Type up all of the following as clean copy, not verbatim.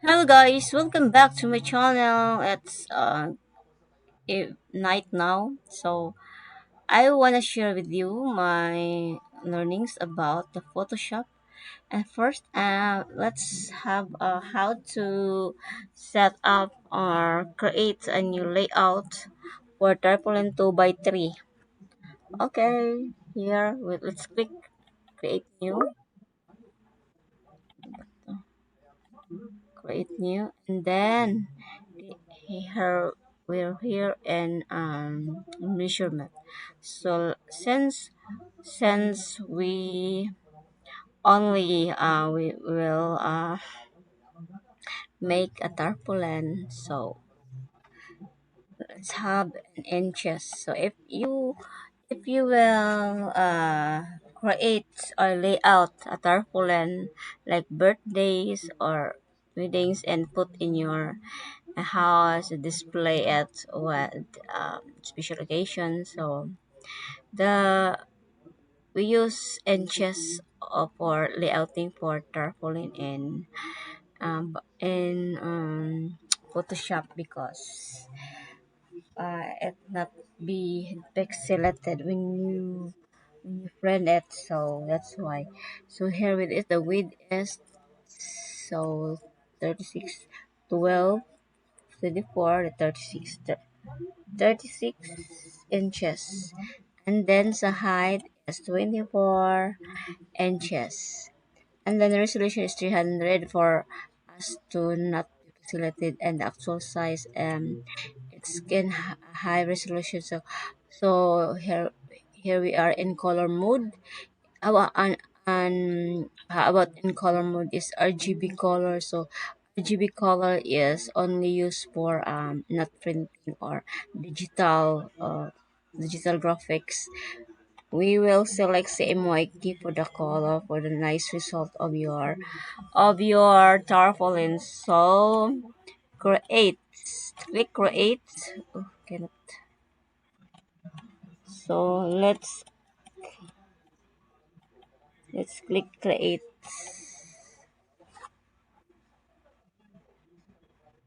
Hello guys, welcome back to my channel. It's night now, so I wanna share with you my learnings about the Photoshop. And first, let's have how to set up or create a new layout for Tarpaulin 2 by 3. Okay, here let's click create new, and then here we're here in measurement. So since we only we will make a tarpaulin, so let's have an inches. So if you will create or lay out a tarpaulin like birthdays or weddings and put in your house, display it with special occasions. So the we use inches for layouting for tarpaulin in Photoshop because it not be pixelated when you print it. So that's why. So here it is. The width is so 36, 12, 24, 36, 36 inches, and then the height is 24 inches, and then the resolution is 300 for us to not be pixelated, and the actual size it's can high resolution. So here we are in color mode. How about in color mode is RGB color. So RGB color is only used for not printing or digital graphics. We will select CMYK for the color for the nice result of your tarpaulin. So create, click create. Oh, cannot. So let's click create.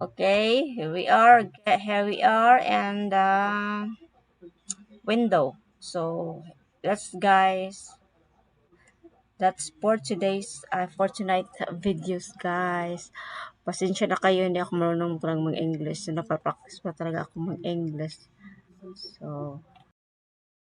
Okay, here we are, and window. So that's guys. That's for tonight videos, guys. Pasensya na kayo, hindi ako marunong talagang mag-English. So, napapractice pa talaga ako mag-English. So,